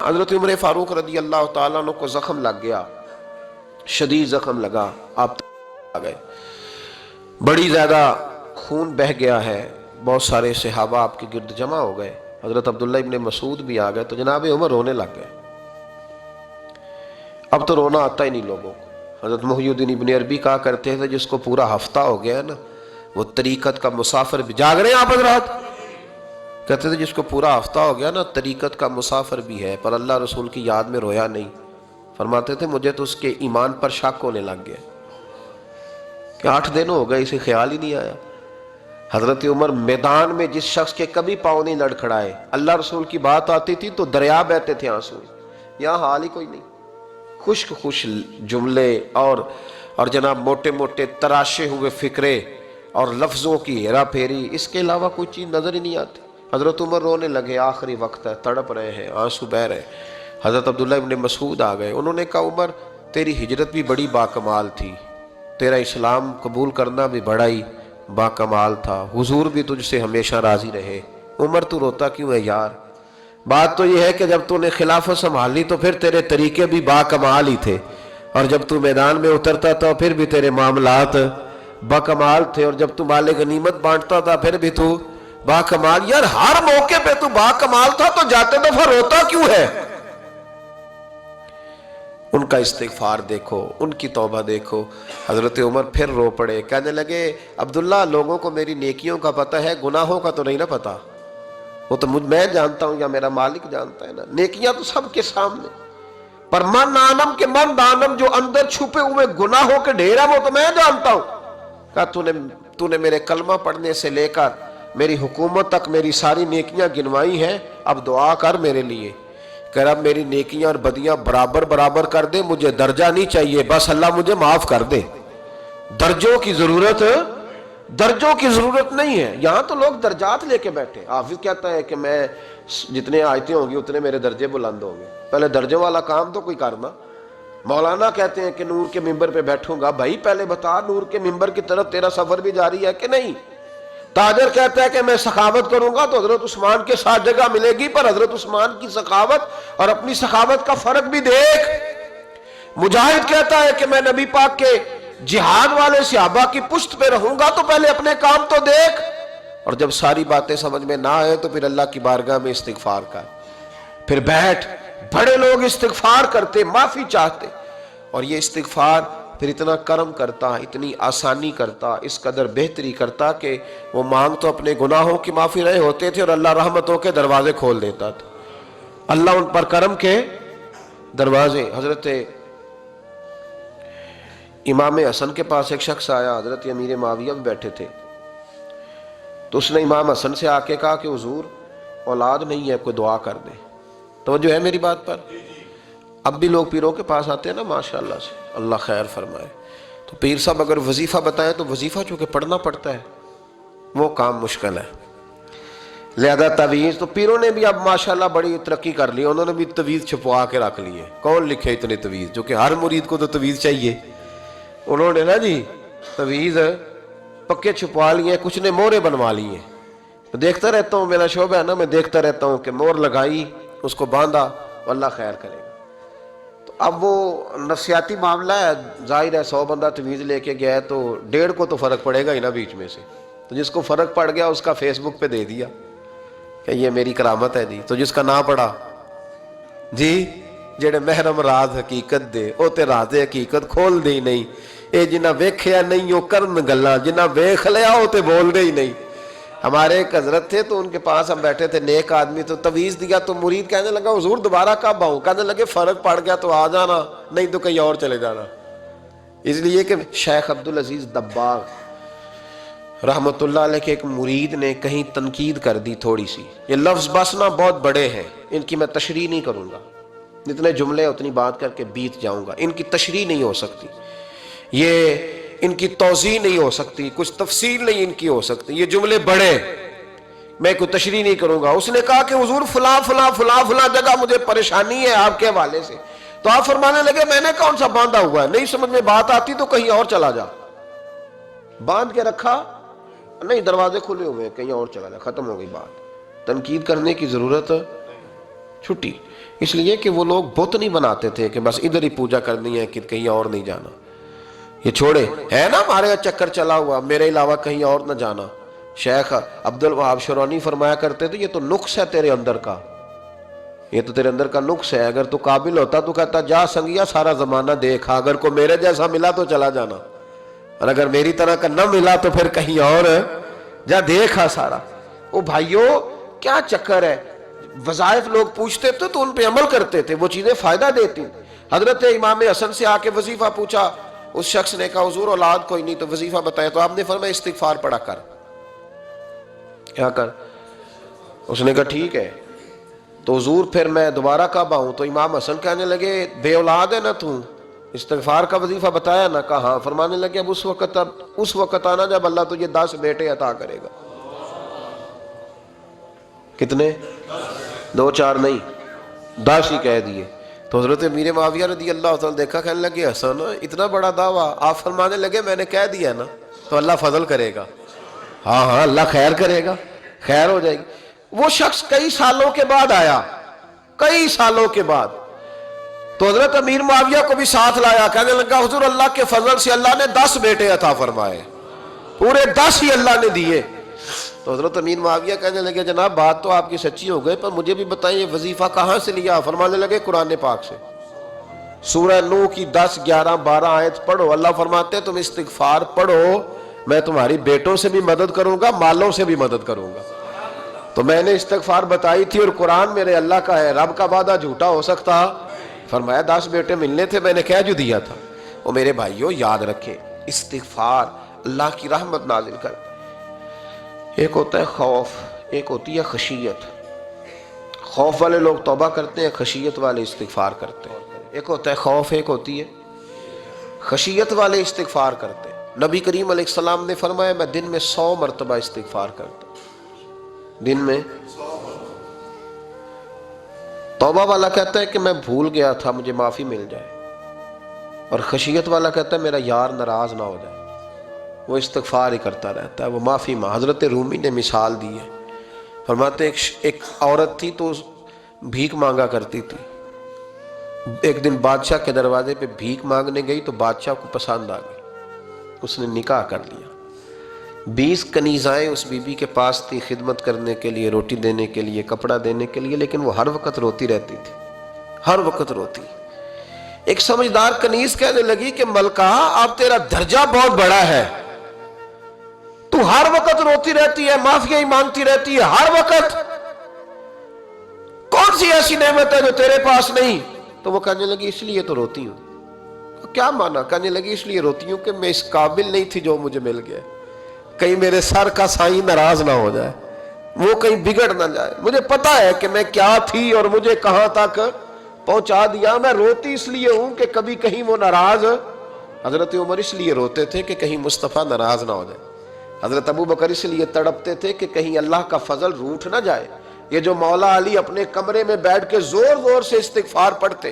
حضرت عمر فاروق رضی اللہ تعالیٰ عنہ کو زخم لگ گیا، شدید زخم لگا، آپ آ گئے، بڑی زیادہ خون بہہ گیا ہے، بہت سارے صحابہ آپ کے گرد جمع ہو گئے، حضرت عبداللہ ابن مسعود بھی آ گئے، تو جناب عمر رونے لگ گئے۔ اب تو رونا آتا ہی نہیں لوگوں کو۔ حضرت محی الدین ابن عربی کہا کرتے تھے جس کو پورا ہفتہ ہو گیا ہے نا، وہ طریقت کا مسافر بھی، جاگ رہے ہیں آپ حضرات؟ کہتے تھے جس کو پورا ہفتہ ہو گیا نا طریقت کا مسافر بھی ہے، پر اللہ رسول کی یاد میں رویا نہیں۔ فرماتے تھے مجھے تو اس کے ایمان پر شک ہونے لگ گیا کہ 8 دن ہو گئے اسے خیال ہی نہیں آیا۔ حضرت عمر میدان میں جس شخص کے کبھی پاؤں نہیں لڑکھڑائے، اللہ رسول کی بات آتی تھی تو دریا بہتے تھے آنسو، یہاں حال ہی کوئی نہیں، خشک جملے اور جناب موٹے موٹے تراشے ہوئے فکرے اور لفظوں کی ہیرا پھیری، اس کے علاوہ کوئی چیز نظر ہی نہیں آتی۔ حضرت عمر رونے لگے، آخری وقت ہے، تڑپ رہے ہیں، آنسو بہہ رہے ہیں۔ حضرت عبداللہ ابن مسعود آ گئے، انہوں نے کہا عمر تیری ہجرت بھی بڑی باکمال تھی، تیرا اسلام قبول کرنا بھی بڑا ہی باکمال تھا، حضور بھی تجھ سے ہمیشہ راضی رہے۔ عمر تو روتا کیوں ہے یار؟ بات تو یہ ہے کہ جب تو نے خلافت سنبھالی تو پھر تیرے طریقے بھی باکمال ہی تھے، اور جب تو میدان میں اترتا تھا پھر بھی تیرے معاملات باکمال تھے، اور جب تو مال غنیمت بانٹتا تھا پھر بھی تو باکمال۔ یار ہر موقع پہ تو باکمال تھا تو جاتے دفعہ روتا کیوں ہے؟ ان کا استغفار دیکھو، ان کی توبہ دیکھو۔ حضرت عمر پھر رو پڑے، کہنے لگے عبداللہ لوگوں کو میری نیکیوں کا پتہ ہے، گناہوں کا تو نہیں نا پتہ، وہ تو میں جانتا ہوں یا میرا مالک جانتا ہے نا، نیکیاں تو سب کے سامنے، پر من آنم کے من دانم جو اندر چھپے ہوئے گناہوں کے ڈھیر ہے وہ تو میں جانتا ہوں۔ کہا تو نے میرے کلمہ پڑھنے سے لے کر میری حکومت تک میری ساری نیکیاں گنوائی ہیں، اب دعا کر میرے لیے کہ رب میری نیکیاں اور بدیاں برابر برابر کر دے، مجھے درجہ نہیں چاہیے، بس اللہ مجھے معاف کر دے۔ درجوں کی ضرورت نہیں ہے، یہاں تو لوگ درجات لے کے بیٹھے۔ حافظ کہتا ہے کہ میں جتنے آیتیں ہوں گی اتنے میرے درجے بلند ہوں گے، پہلے درجوں والا کام تو کوئی کرنا۔ مولانا کہتے ہیں کہ نور کے ممبر پہ بیٹھوں گا، بھائی پہلے بتا نور کے ممبر کی طرف تیرا سفر بھی جاری ہے کہ نہیں؟ تاجر کہتا ہے کہ میں سخاوت کروں گا تو حضرت عثمان کے ساتھ جگہ ملے گی، پر حضرت عثمان کی سخاوت اور اپنی سخاوت کا فرق بھی دیکھ۔ مجاہد کہتا ہے کہ میں نبی پاک کے جہاد والے صحابہ کی پشت پہ رہوں گا تو پہلے اپنے کام تو دیکھ، اور جب ساری باتیں سمجھ میں نہ آئے تو پھر اللہ کی بارگاہ میں استغفار کر، پھر بیٹھ۔ بڑے لوگ استغفار کرتے، معافی چاہتے، اور یہ استغفار پھر اتنا کرم کرتا، اتنی آسانی کرتا، اس قدر بہتری کرتا کہ وہ مانگ تو اپنے گناہوں کی معافی رہے ہوتے تھے اور اللہ رحمتوں کے دروازے کھول دیتا تھا، اللہ ان پر کرم کے دروازے۔ حضرت امام حسن کے پاس ایک شخص آیا، حضرت امیر معاویہ بھی بیٹھے تھے، تو اس نے امام حسن سے آ کے کہا کہ حضور اولاد نہیں ہے، کوئی دعا کر دے۔ توجہ ہے میری بات پر؟ اب بھی لوگ پیروں کے پاس آتے ہیں نا ماشاءاللہ سے، اللہ خیر فرمائے، تو پیر صاحب اگر وظیفہ بتائیں تو وظیفہ چونکہ پڑھنا پڑتا ہے وہ کام مشکل ہے، لہذا تعویذ تو پیروں نے بھی اب ماشاءاللہ بڑی ترقی کر لی، انہوں نے بھی تعویذ چھپوا کے رکھ لی ہے۔ کون لکھے اتنے تعویذ؟ جو کہ ہر مرید کو تو تعویذ چاہیے، انہوں نے نا جی تعویذ پکے چھپوا لیے، کچھ نے مہریں بنوا لی ہیں۔ دیکھتا رہتا ہوں، میرا شعبہ ہے نا، میں دیکھتا رہتا ہوں کہ مہر لگائی، اس کو باندھا، اللہ خیر کرے گا۔ تو اب وہ نفسیاتی معاملہ ہے، ظاہر ہے 100 بندہ تعویذ لے کے گیا ہے تو 1.5 کو تو فرق پڑے گا ہی نا بیچ میں سے، تو جس کو فرق پڑ گیا اس کا فیس بک پہ دے دیا کہ یہ میری کرامت ہے جی، تو جس کا نہ پڑا جی جڑے محرم راز حقیقت دے او تے راز حقیقت کھول دے ہی نہیں، اے جنہ ویکھیا نہیں او کرن گلاں، جنہ ویکھ لیا او تے بول دے ہی نہیں۔ ہمارے ایک حضرت تھے تو ان کے پاس ہم بیٹھے تھے، نیک آدمی، تو تعویذ دیا تو مرید کہنے لگا حضور دوبارہ کب آؤں؟ کہنے لگے فرق پڑ گیا تو آ جانا، نہیں تو کہیں اور چلے جانا۔ اس لیے کہ شیخ عبدالعزیز دباغ رحمت اللہ علیہ کے ایک مرید نے کہیں تنقید کر دی تھوڑی سی، یہ لفظ بس نا بہت بڑے ہیں، ان کی میں تشریح نہیں کروں گا، جتنے جملے اتنی بات کر کے بیت جاؤں گا، ان کی تشریح نہیں ہو سکتی، یہ ان کی توضیح نہیں ہو سکتی، کچھ تفصیل نہیں ان کی ہو سکتی، یہ جملے بڑے، میں کوئی تشریح نہیں کروں گا۔ اس نے کہا کہ حضور فلاں فلاں فلاں فلاں جگہ مجھے پریشانی ہے آپ کے حوالے سے، تو آپ فرمانے لگے میں نے کون سا باندھا ہوا ہے، نہیں سمجھ میں بات آتی تو کہیں اور چلا جا، باندھ کے رکھا نہیں، دروازے کھلے ہوئے ہیں، کہیں اور چلا جا، ختم ہو گئی بات، تنقید کرنے کی ضرورت چھٹی۔ اس لیے کہ وہ لوگ بت نہیں بناتے تھے کہ بس ادھر ہی پوجا کرنی ہے کہ کہیں اور نہیں جانا. یہ چھوڑے ہے نا ہمارے چکر چلا ہوا میرے علاوہ کہیں اور نہ جانا. شیخ عبد الوہاب شرونی فرمایا کرتے تھے یہ تو نقص ہے تیرے اندر کا, یہ تو تیرے اندر کا نقص ہے. اگر تو قابل ہوتا تو کہتا جا سنگیا سارا زمانہ دیکھا, اگر کوئی میرے جیسا ملا تو چلا جانا, اور اگر میری طرح کا نہ ملا تو پھر کہیں اور جا دیکھا سارا. او بھائیو کیا چکر ہے, وظائف لوگ پوچھتے تھے تو ان پہ عمل کرتے تھے, وہ چیزیں فائدہ دیتی. حضرت امام حسن سے آ کے وظیفہ پوچھا, اس شخص نے کہا حضور اولاد کوئی نہیں تو وظیفہ بتائے, تو آپ نے فرمایا استغفار پڑھا کر. کیا کر؟ اس نے کہا ٹھیک ہے. تو حضور پھر میں دوبارہ کب آؤں؟ تو امام حسن کہنے لگے بے اولاد ہے نا تو, استغفار کا وظیفہ بتایا نا؟ کہا ہاں. فرمانے لگے اب اس وقت آنا جب اللہ تجھے 10 بیٹے عطا کرے گا. کتنے؟ 2 4 نہیں 10 ہی کہہ دیے. تو حضرت امیر معاویہ رضی اللہ تعالیٰ دیکھا, کہنے لگے حسن اتنا بڑا دعویٰ. آپ فرمانے لگے میں نے کہہ دیا نا تو اللہ فضل کرے گا. ہاں ہاں اللہ خیر کرے گا, خیر ہو جائے گی. وہ شخص کئی سالوں کے بعد آیا, کئی سالوں کے بعد, تو حضرت امیر معاویہ کو بھی ساتھ لایا. کہنے لگا حضور اللہ کے فضل سے اللہ نے 10 بیٹے عطا فرمائے, پورے 10 ہی اللہ نے دیے. تو حضرت امیر معاویہ کہنے لگے جناب بات تو آپ کی سچی ہو گئی, پر مجھے بھی بتائیں یہ وظیفہ کہاں سے لیا؟ فرمانے لگے قرآن پاک سے, سورہ نوح کی 10 11 12 آیت پڑھو. اللہ فرماتے ہیں تم استغفار پڑھو, میں تمہاری بیٹوں سے بھی مدد کروں گا, مالوں سے بھی مدد کروں گا. تو میں نے استغفار بتائی تھی اور قرآن میرے اللہ کا ہے, رب کا وعدہ جھوٹا ہو سکتا؟ فرمایا 10 بیٹے ملنے تھے, میں نے کہہ جو دیا تھا. وہ میرے بھائیوں یاد رکھیں استغفار اللہ کی رحمت نازل کر. ایک ہوتا ہے خوف, ایک ہوتی ہے خشیت. خوف والے لوگ توبہ کرتے ہیں, خشیت والے استغفار کرتے ہیں. ایک ہوتا ہے خوف, ایک ہوتی ہے خشیت والے استغفار کرتے ہیں. نبی کریم علیہ السلام نے فرمایا میں دن میں 100 مرتبہ استغفار کرتا ہوں, دن میں. توبہ والا کہتا ہے کہ میں بھول گیا تھا مجھے معافی مل جائے, اور خشیت والا کہتا ہے میرا یار ناراض نہ ہو جائے, وہ استغفار ہی کرتا رہتا ہے, وہ معافی حضرت رومی نے مثال دی ہے. فرماتے ایک عورت تھی تو بھیک مانگا کرتی تھی. ایک دن بادشاہ کے دروازے پہ بھیک مانگنے گئی تو بادشاہ کو پسند آ گئی, اس نے نکاح کر لیا. 20 کنیزائیں اس بی بی کے پاس تھی خدمت کرنے کے لیے, روٹی دینے کے لیے, کپڑا دینے کے لیے, لیکن وہ ہر وقت روتی رہتی تھی, ہر وقت روتی. ایک سمجھدار کنیز کہنے لگی کہ ملکہ اب تیرا درجہ بہت بڑا ہے, تو ہر وقت روتی رہتی ہے, معافیاں ہی مانگتی رہتی ہے ہر وقت, کون سی ایسی نعمت ہے جو تیرے پاس نہیں؟ تو وہ کہنے لگی اس لیے تو روتی ہوں. کیا مانا؟ کہنے لگی اس لیے روتی ہوں کہ میں اس قابل نہیں تھی جو مجھے مل گیا, کہیں میرے سر کا سائیں ناراض نہ ہو جائے, وہ کہیں بگڑ نہ جائے. مجھے پتا ہے کہ میں کیا تھی اور مجھے کہاں تک پہنچا دیا. میں روتی اس لیے ہوں کہ کبھی کہیں وہ ناراض. حضرت عمر اس لیے روتے تھے کہ کہیں مصطفیٰ ناراض نہ ہو جائے. حضرت ابو بکر اس لیے تڑپتے تھے کہ کہیں اللہ کا فضل روٹھ نہ جائے. یہ جو مولا علی اپنے کمرے میں بیٹھ کے زور زور سے استغفار پڑھتے,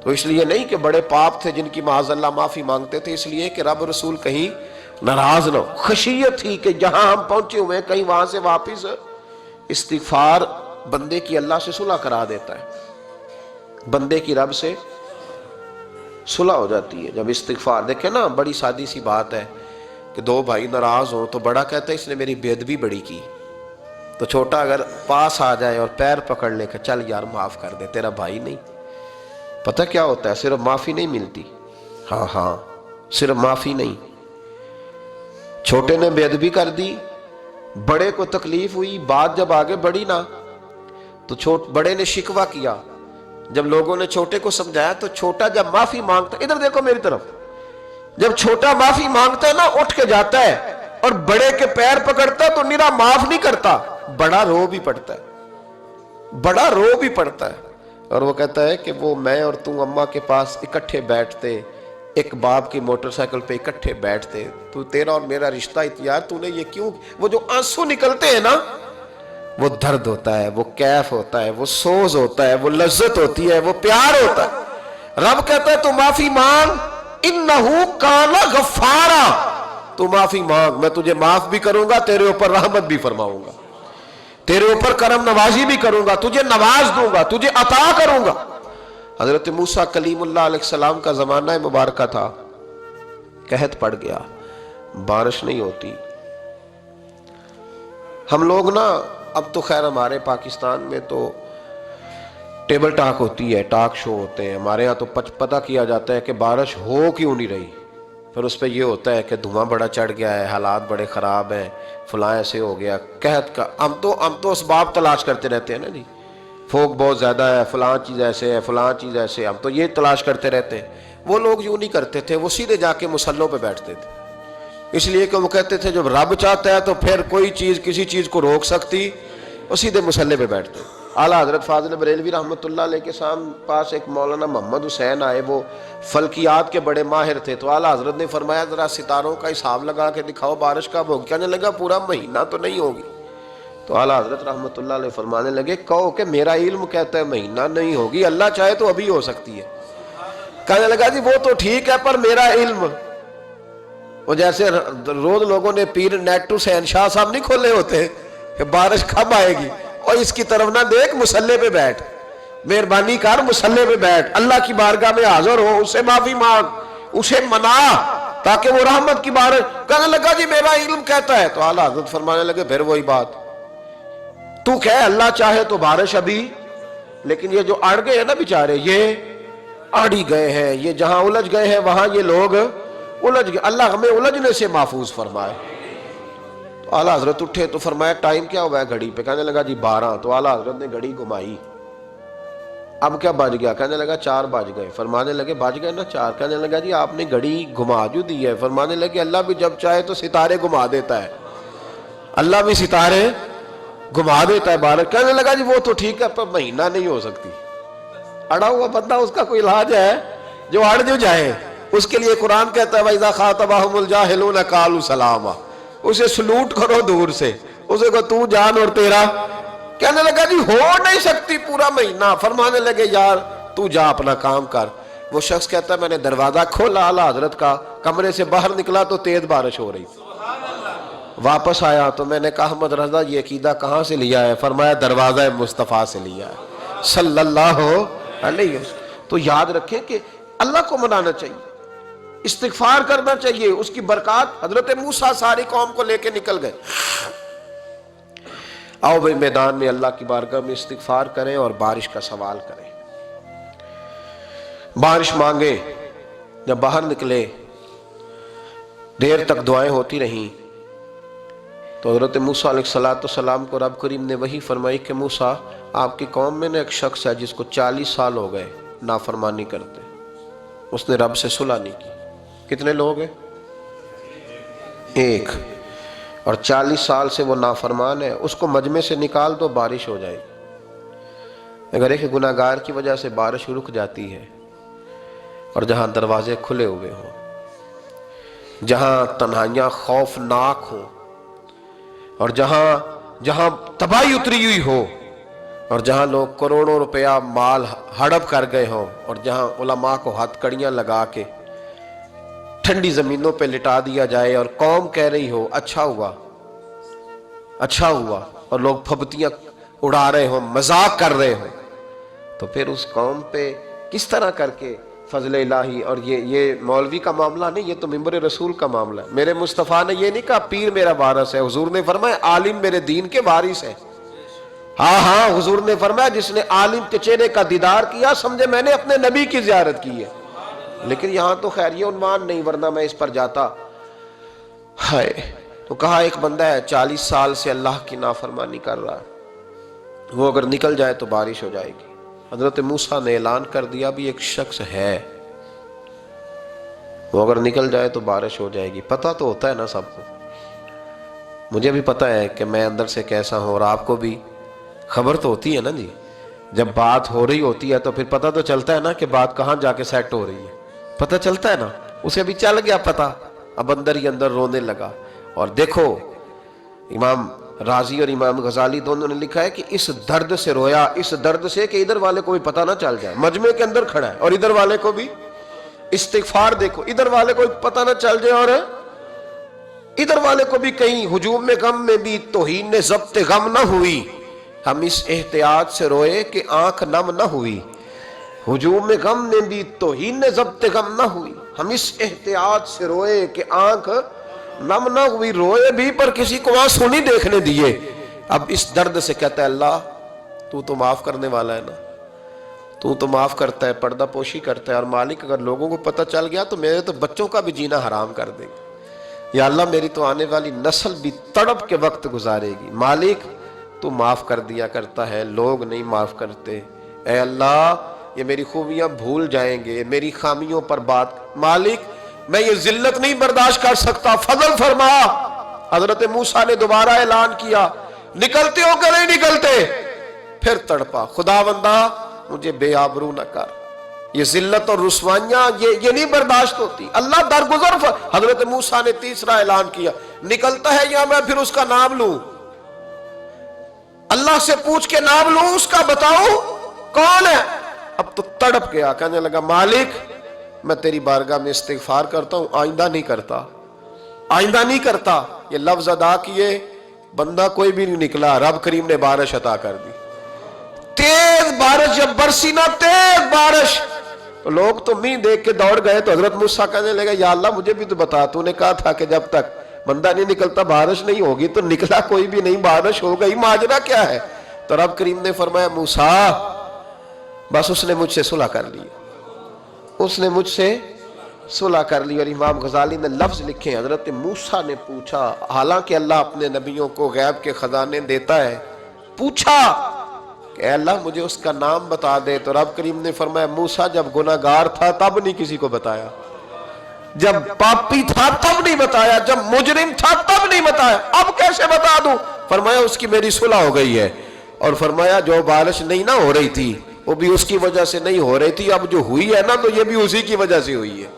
تو اس لیے نہیں کہ بڑے پاپ تھے جن کی معاذ اللہ معافی مانگتے تھے, اس لیے کہ رب رسول کہیں ناراض نہ ہو. خشیت تھی کہ جہاں ہم پہنچے ہوئے کہیں وہاں سے واپس. استغفار بندے کی اللہ سے صلح کرا دیتا ہے, بندے کی رب سے صلح ہو جاتی ہے جب استغفار. دیکھیں نا بڑی سادی سی بات ہے کہ 2 بھائی ناراض ہوں تو بڑا کہتا ہے اس نے میری بے ادبی بڑی کی, تو چھوٹا اگر پاس آ جائے اور پیر پکڑ لے کہ چل یار معاف کر دے, تیرا بھائی نہیں. پتہ کیا ہوتا ہے؟ صرف معافی نہیں ملتی, ہاں صرف معافی نہیں. چھوٹے نے بے ادبی کر دی, بڑے کو تکلیف ہوئی, بات جب آگے بڑھی نا تو بڑے نے شکوہ کیا. جب لوگوں نے چھوٹے کو سمجھایا تو چھوٹا جب معافی مانگتا, ادھر دیکھو میری طرف, جب چھوٹا معافی مانگتا ہے نا اٹھ کے جاتا ہے اور بڑے کے پیر پکڑتا ہے تو نرا معاف نہیں کرتا, بڑا رو بھی پڑتا ہے, بڑا رو بھی پڑتا ہے. اور وہ کہتا ہے کہ وہ میں اور تم اماں کے پاس اکٹھے بیٹھتے, ایک باپ کی موٹر سائیکل پہ اکٹھے بیٹھتے, تو تیرا اور میرا رشتہ اتیار تو نے یہ کیوں؟ وہ جو آنسو نکلتے ہیں نا وہ درد ہوتا ہے, وہ کیف ہوتا ہے, وہ سوز ہوتا ہے, وہ لذت ہوتی ہے, وہ پیار ہوتا ہے. رب کہتا ہے تو معافی مانگ, انہو کان غفارا, تو معافی مانگ, میں تجھے معاف بھی کروں گا, تیرے اوپر رحمت بھی فرماؤں گا. تیرے اوپر کرم نوازی بھی کروں گا، تجھے نواز دوں گا، تجھے عطا کروں گا۔ حضرت موسیٰ کلیم اللہ علیہ السلام کا زمانہ مبارکہ تھا، قحط پڑ گیا، بارش نہیں ہوتی۔ ہم لوگ نا اب تو خیر ہمارے پاکستان میں تو ٹیبل ٹاک ہوتی ہے، ٹاک شو ہوتے ہیں، ہمارے ہاں تو پتہ کیا جاتا ہے کہ بارش ہو کیوں نہیں رہی، پھر اس پہ یہ ہوتا ہے کہ دھواں بڑا چڑھ گیا ہے، حالات بڑے خراب ہیں، فلاں ایسے ہو گیا، قحط کا۔ ہم تو اسباب تلاش کرتے رہتے ہیں نا جی، فوق بہت زیادہ ہے، فلاں چیز ایسے ہے، فلاں چیز ایسے ہے، ہم تو یہ تلاش کرتے رہتے ہیں۔ وہ لوگ یوں نہیں کرتے تھے، وہ سیدھے جا کے مصلوں پہ بیٹھتے تھے، اس لیے کہ وہ کہتے تھے جب رب چاہتا ہے تو پھر کوئی چیز کسی چیز کو روک سکتی، وہ سیدھے مصلے پہ بیٹھتے۔ اعلیٰ حضرت فاضل بریلوی رحمۃ اللہ علیہ کے پاس ایک مولانا محمد حسین آئے، وہ فلکیات کے بڑے ماہر تھے، تو اعلیٰ حضرت نے فرمایا ذرا ستاروں کا حساب لگا کے دکھاؤ بارش کب ہوگی۔ کہنے لگا پورا مہینہ تو نہیں ہوگی۔ تو اعلیٰ حضرت رحمۃ اللہ علیہ فرمانے لگے کہو کہ میرا علم کہتا ہے مہینہ نہیں ہوگی، اللہ چاہے تو ابھی ہو سکتی ہے۔ کہنے لگا جی وہ تو ٹھیک ہے پر میرا علم، وہ جیسے روز لوگوں نے پیر نیٹو حسین شاہ صاحب نہیں کھولے ہوتے کہ بارش کب آئے گی، اور اس کی طرف نہ دیکھ، مصلے پہ بیٹھ، مہربانی کر مصلے پہ بیٹھ، اللہ کی بارگاہ میں حاضر ہو، اسے معافی مانگ، اسے منا تاکہ وہ رحمت کی بارش۔ کہنے لگا جی میرا علم کہتا ہے۔ تو اعلیٰ حضرت فرمانے لگے پھر وہی بات، تو کہے اللہ چاہے تو بارش ابھی، لیکن یہ جو اڑ گئے ہیں نا بیچارے، یہ اڑ ہی گئے ہیں، یہ جہاں الجھ گئے ہیں وہاں یہ لوگ الجھ گئے، اللہ ہمیں الجھنے سے محفوظ فرمائے۔ تو اعلیٰ حضرت اٹھے تو فرمایا ٹائم کیا ہوا ہے گھڑی پہ؟ کہنے لگا جی 12۔ تو اعلیٰ حضرت نے گھڑی گھمائی، اب کیا بج گیا؟ کہنے لگا 4 بج گئے۔ فرمانے لگے بج گئے نا 4؟ کہنے لگا جی آپ نے گھڑی گھما جو دی ہے۔ فرمانے لگے اللہ بھی جب چاہے تو ستارے گھما دیتا ہے، اللہ بھی ستارے گھما دیتا ہے بارش۔ کہنے لگا جی وہ تو ٹھیک ہے پر مہینہ نہیں ہو سکتی۔ اڑا ہوا بندہ اس کا کوئی علاج ہے؟ جو اڑ جو جائے اس کے لیے قرآن کہتا ہے وَإِذَا خَاطَبَهُمُ الْجَاهِلُونَ قَالُوا سَلَامًا، اسے سلوٹ کرو دور سے، اسے کہو تو جان اور تیرا۔ کہنے لگا جی ہو نہیں سکتی پورا مہینہ۔ فرمانے لگے یار تو جا اپنا کام کر۔ وہ شخص کہتا ہے میں نے دروازہ کھولا اعلیٰ حضرت کا، کمرے سے باہر نکلا تو تیز بارش ہو رہی، واپس آیا تو میں نے کہا احمد رضا یہ عقیدہ کہاں سے لیا ہے؟ فرمایا دروازہ مصطفیٰ سے لیا ہے صلی اللہ علیہ وسلم۔ تو یاد رکھیں کہ اللہ کو منانا چاہیے، استغفار کرنا چاہیے، اس کی برکات۔ حضرت موسیٰ ساری قوم کو لے کے نکل گئے۔ آؤ بھائی میدان میں اللہ کی بارگاہ میں استغفار کریں اور بارش کا سوال کریں، بارش مانگیں۔ جب باہر نکلے دیر تک دعائیں ہوتی رہیں تو حضرت موسیٰ علیہ السلام کو رب کریم نے وحی فرمائی کہ موسیٰ آپ کی قوم میں نے ایک شخص ہے جس کو 40 سال ہو گئے نافرمانی کرتے، اس نے رب سے صلح نہیں کی۔ کتنے لوگ ہیں؟ ایک، اور 40 سال سے وہ نافرمان ہے، اس کو مجمع سے نکال دو بارش ہو جائے گی۔ اگر ایک گناہگار کی وجہ سے بارش رک جاتی ہے، اور جہاں دروازے کھلے ہوئے ہوں، جہاں تنہائیاں خوفناک ہوں، اور جہاں تباہی اتری ہوئی ہو، اور جہاں لوگ کروڑوں روپیہ مال ہڑپ کر گئے ہوں، اور جہاں علماء کو ہتھ کڑیاں لگا کے ٹھنڈی زمینوں پہ لٹا دیا جائے اور قوم کہہ رہی ہو اچھا ہوا اچھا ہوا، اور لوگ پھبتیاں اڑا رہے ہوں، مذاق کر رہے ہوں، تو پھر اس قوم پہ کس طرح کر کے فضل الہی۔ اور یہ مولوی کا معاملہ نہیں، یہ تو ممبر رسول کا معاملہ ہے۔ میرے مصطفیٰ نے یہ نہیں کہا پیر میرا وارث ہے، حضور نے فرمایا عالم میرے دین کے وارث ہے۔ ہاں حضور نے فرمایا جس نے عالم کے چہرے کا دیدار کیا سمجھے میں نے اپنے نبی کی زیارت کی ہے۔ لیکن یہاں تو خیر یہ عنوان نہیں، ورنہ میں اس پر جاتا۔ ہائے، تو کہا ایک بندہ ہے 40 سال سے اللہ کی نافرمانی کر رہا ہے، وہ اگر نکل جائے تو بارش ہو جائے گی۔ حضرت موسیٰ نے اعلان کر دیا بھی ایک شخص ہے، وہ اگر نکل جائے تو بارش ہو جائے گی۔ پتہ تو ہوتا ہے نا سب کو، مجھے بھی پتہ ہے کہ میں اندر سے کیسا ہوں، اور آپ کو بھی خبر تو ہوتی ہے نا جی۔ جب بات ہو رہی ہوتی ہے تو پھر پتہ تو چلتا ہے نا کہ بات کہاں جا کے سیٹ ہو رہی ہے، پتہ چلتا ہے نا۔ اسے بھی چل گیا پتہ، اب اندر ہی اندر رونے لگا۔ اور دیکھو امام رازی اور امام غزالی دونوں نے لکھا ہے کہ اس درد سے رویا، اس درد سے کہ ادھر والے کو بھی پتہ نہ چل جائے، مجمع کے اندر کھڑا ہے اور ادھر والے کو بھی استغفار، دیکھو ادھر والے کو بھی پتہ نہ چل جائے اور ادھر والے کو بھی کہیں ہجوم میں غم میں بھی توہین نے ضبط غم نہ ہوئی۔ ہم اس احتیاط سے روئے کہ آنکھ نم نہ ہوئی، ہجوم غم نے بھی توہین ضبط غم نہ ہوئی۔ ہم اس احتیاط سے روئے کہ آنکھ نم نہ ہوئی، روئے بھی پر کسی کو آنسو نہیں دیکھنے دیے۔ اب اس درد سے کہتا ہے اللہ تو معاف کرنے والا ہے نا، تو معاف کرتا ہے، پردہ پوشی کرتا ہے، اور مالک اگر لوگوں کو پتہ چل گیا تو میرے تو بچوں کا بھی جینا حرام کر دے گا، یا اللہ میری تو آنے والی نسل بھی تڑپ کے وقت گزارے گی۔ مالک تو معاف کر دیا کرتا ہے، لوگ نہیں معاف کرتے۔ اے اللہ یہ میری خوبیاں بھول جائیں گے، میری خامیوں پر بات، مالک میں یہ ذلت نہیں برداشت کر سکتا، فضل فرما۔ حضرت موسیٰ نے دوبارہ اعلان کیا، نکلتے ہو کہ نہیں نکلتے؟ پھر تڑپا، خداوندا مجھے بے آبرو نہ کر، یہ ذلت اور رسوائیاں یہ نہیں برداشت ہوتی۔ اللہ درگزر حضرت موسیٰ نے تیسرا اعلان کیا، نکلتا ہے یا میں پھر اس کا نام لوں؟ اللہ سے پوچھ کے نام لوں اس کا، بتاؤ کون ہے؟ اب تو تڑپ گیا، کہنے لگا مالک میں تیری بارگاہ میں استغفار کرتا ہوں، آئندہ نہیں کرتا، آئندہ نہیں کرتا۔ یہ لفظ ادا کیے، بندہ کوئی بھی نہیں نکلا، رب کریم نے بارش عطا کر دی، تیز بارش جب برسی نا، تیز بارش، تو لوگ تو مین دیکھ کے دوڑ گئے۔ تو حضرت موسیٰ کہنے لگا یا اللہ مجھے بھی تو بتا، تو نے کہا تھا کہ جب تک بندہ نہیں نکلتا بارش نہیں ہوگی، تو نکلا کوئی بھی نہیں، بارش ہو گئی، ماجرا کیا ہے؟ تو رب کریم نے فرمایا موسیٰ بس اس نے مجھ سے صلح کر لی، اس نے مجھ سے صلح کر لی۔ اور امام غزالی نے لفظ لکھے، حضرت موسیٰ نے پوچھا، حالانکہ اللہ اپنے نبیوں کو غیب کے خزانے دیتا ہے، پوچھا کہ اے اللہ مجھے اس کا نام بتا دے۔ تو رب کریم نے فرمایا موسیٰ جب گناہگار تھا تب نہیں کسی کو بتایا، جب پاپی تھا تب نہیں بتایا، جب مجرم تھا تب نہیں بتایا، اب کیسے بتا دوں؟ فرمایا اس کی میری صلح ہو گئی ہے، اور فرمایا جو بارش نہیں نہ ہو رہی تھی وہ بھی اس کی وجہ سے نہیں ہو رہی تھی، اب جو ہوئی ہے نا تو یہ بھی اسی کی وجہ سے ہوئی ہے،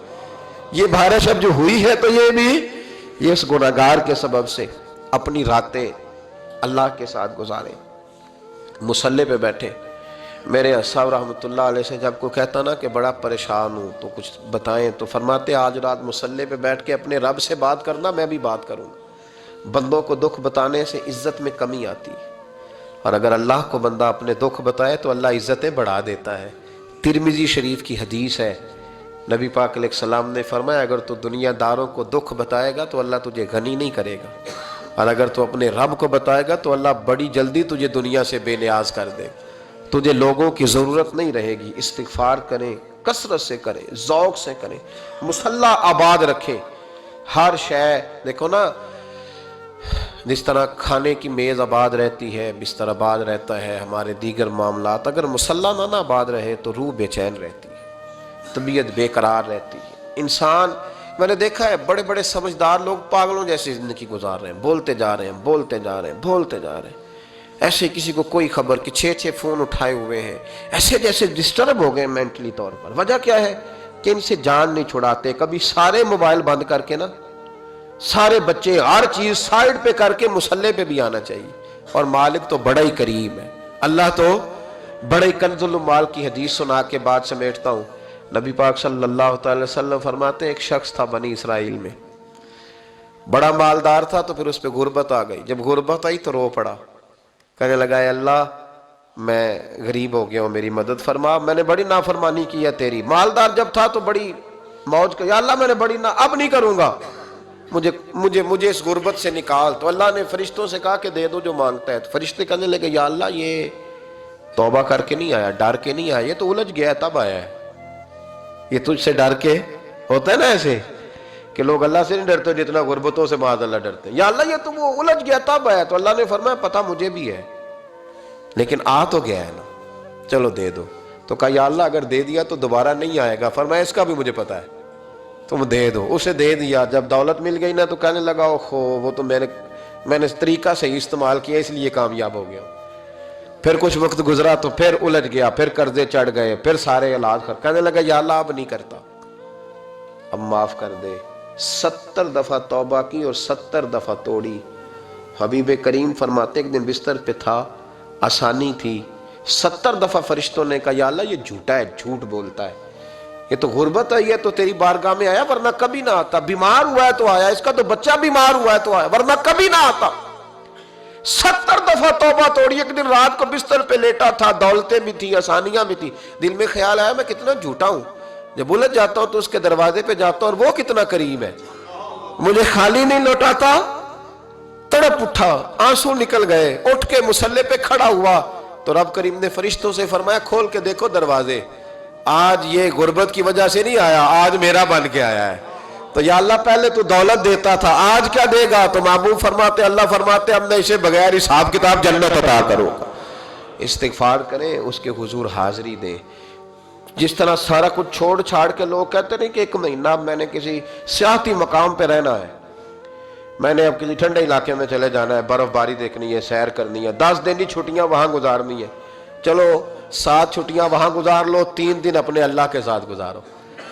یہ بارش اب جو ہوئی ہے تو یہ بھی یہ اس گناہگار کے سبب سے۔ اپنی راتیں اللہ کے ساتھ گزارے، مصلی پہ بیٹھے۔ میرے صاحب رحمۃ اللہ علیہ سے جب کوئی کہتا نا کہ بڑا پریشان ہوں تو کچھ بتائیں، تو فرماتے آج رات مصلی پہ بیٹھ کے اپنے رب سے بات کرنا، میں بھی بات کروں گا۔ بندوں کو دکھ بتانے سے عزت میں کمی آتی ہے، اور اگر اللہ کو بندہ اپنے دکھ بتائے تو اللہ عزتیں بڑھا دیتا ہے۔ ترمذی شریف کی حدیث ہے، نبی پاک علیہ السلام نے فرمایا اگر تو دنیا داروں کو دکھ بتائے گا تو اللہ تجھے غنی نہیں کرے گا، اور اگر تو اپنے رب کو بتائے گا تو اللہ بڑی جلدی تجھے دنیا سے بے نیاز کر دے گا، تجھے لوگوں کی ضرورت نہیں رہے گی۔ استغفار کریں، کثرت سے کریں، ذوق سے کریں، مصلی آباد رکھیں، ہر شے دیکھو نا، جس طرح کھانے کی میز آباد رہتی ہے، بستر آباد رہتا ہے، ہمارے دیگر معاملات، اگر مصلی نہ آباد رہے تو روح بے چین رہتی ہے، طبیعت بے قرار رہتی ہے۔ انسان میں نے دیکھا ہے بڑے بڑے سمجھدار لوگ پاگلوں جیسی زندگی گزار رہے ہیں، بولتے جا رہے ہیں، بولتے جا رہے ہیں، بولتے جا رہے ہیں، ایسے کسی کو کوئی خبر کہ 6 فون اٹھائے ہوئے ہیں، ایسے جیسے ڈسٹرب ہو گئے مینٹلی طور پر۔ وجہ کیا ہے کہ ان سے جان نہیں چھڑاتے۔ کبھی سارے موبائل بند کر کے نا، سارے بچے ہر چیز سائیڈ پہ کر کے مصلی پہ بھی آنا چاہیے، اور مالک تو بڑا ہی کریم ہے، اللہ تو بڑا ہی کنز المال کی حدیث سنا کے بعد سمیٹتا ہوں۔ نبی پاک صلی اللہ تعالی وسلم فرماتے ہیں ایک شخص تھا بنی اسرائیل میں، بڑا مالدار تھا، تو پھر اس پہ غربت آ گئی۔ جب غربت آئی تو رو پڑا، کہنے لگا اے اللہ میں غریب ہو گیا ہوں، میری مدد فرما، میں نے بڑی نافرمانی کی ہے تیری۔ مالدار جب تھا تو بڑی موج کر، یا اللہ میں نے بڑی اب نہیں کروں گا، مجھے اس غربت سے نکال۔ تو اللہ نے فرشتوں سے کہا کہ دے دو جو مانگتا ہے۔ تو فرشتے کہنے لگے یا اللہ یہ توبہ کر کے نہیں آیا، ڈر کے نہیں آیا، یہ تو الجھ گیا تب آیا ہے، یہ تجھ سے ڈر کے ہوتا ہے نا ایسے کہ لوگ اللہ سے نہیں ڈرتے جتنا غربتوں سے معاذ اللہ ڈرتے ہیں، یا اللہ یہ تو وہ الجھ گیا تب آیا۔ تو اللہ نے فرمایا پتہ مجھے بھی ہے، لیکن آ تو گیا ہے نا، چلو دے دو۔ تو کہا یا اللہ اگر دے دیا تو دوبارہ نہیں آئے گا۔ فرمایا اس کا بھی مجھے پتہ ہے، تم دے دو۔ اسے دے دیا، جب دولت مل گئی نا تو کہنے لگا اوہو وہ تو میں نے طریقہ صحیح استعمال کیا اس لیے کامیاب ہو گیا۔ پھر کچھ وقت گزرا تو پھر الجھ گیا، پھر قرضے چڑھ گئے، پھر سارے علاج کر، کہنے لگا یا اللہ اب نہیں کرتا، اب معاف کر دے۔ 70 دفعہ توبہ کی اور 70 دفعہ توڑی۔ حبیب کریم فرماتے ایک دن بستر پہ تھا، آسانی تھی، 70 دفعہ فرشتوں نے کہا یا اللہ یہ جھوٹا ہے، جھوٹ بولتا ہے، یہ تو غربت آئی ہے تو تیری بارگاہ میں آیا ورنہ کبھی نہ آتا، بیمار ہوا ہے تو آیا، اس کا تو بچہ بیمار ہوا ہے تو آیا ورنہ کبھی نہ آتا۔ 70 دفعہ توبہ توڑی. ایک دن رات کو بستر پہ لیٹا تھا, دولتیں بھی تھی, آسانیاں بھی تھی, دل میں خیال آیا میں کتنا جھوٹا ہوں, جب الجھ جاتا ہوں تو اس کے دروازے پہ جاتا ہوں اور وہ کتنا کریم ہے, مجھے خالی نہیں لوٹاتا. تڑپ اٹھا, آنسو نکل گئے, اٹھ کے مصلے پہ کھڑا ہوا تو رب کریم نے فرشتوں سے فرمایا کھول کے دیکھو دروازے, آج یہ غربت کی وجہ سے نہیں آیا, آج میرا بن کے آیا ہے. تو یا اللہ پہلے تو دولت دیتا تھا, آج کیا دے گا؟ تو محبوب فرماتے, اللہ فرماتے ہم نے اسے بغیر حساب کتاب جنت عطا کرو. استغفار کریں, اس کے حضور حاضری دیں. جس طرح سارا کچھ چھوڑ چھاڑ کے لوگ کہتے نہیں کہ 1 مہینہ میں نے کسی سیاحتی مقام پہ رہنا ہے, میں نے اب کسی ٹھنڈے علاقے میں چلے جانا ہے, برف باری دیکھنی ہے, سیر کرنی ہے, 10 دن کی چھٹیاں وہاں گزارنی ہے. چلو 7 چھٹیاں وہاں گزار لو, 3 دن اپنے اللہ کے ساتھ گزارو.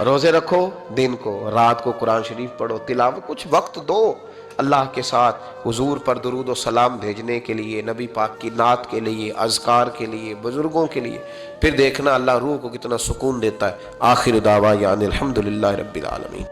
روزے رکھو دن کو, رات کو قرآن شریف پڑھو, تلاوت, کچھ وقت دو اللہ کے ساتھ حضور پر درود و سلام بھیجنے کے لیے, نبی پاک کی نعت کے لیے, اذکار کے لیے, بزرگوں کے لیے. پھر دیکھنا اللہ روح کو کتنا سکون دیتا ہے. آخر دعوانا الحمدللہ رب العالمین.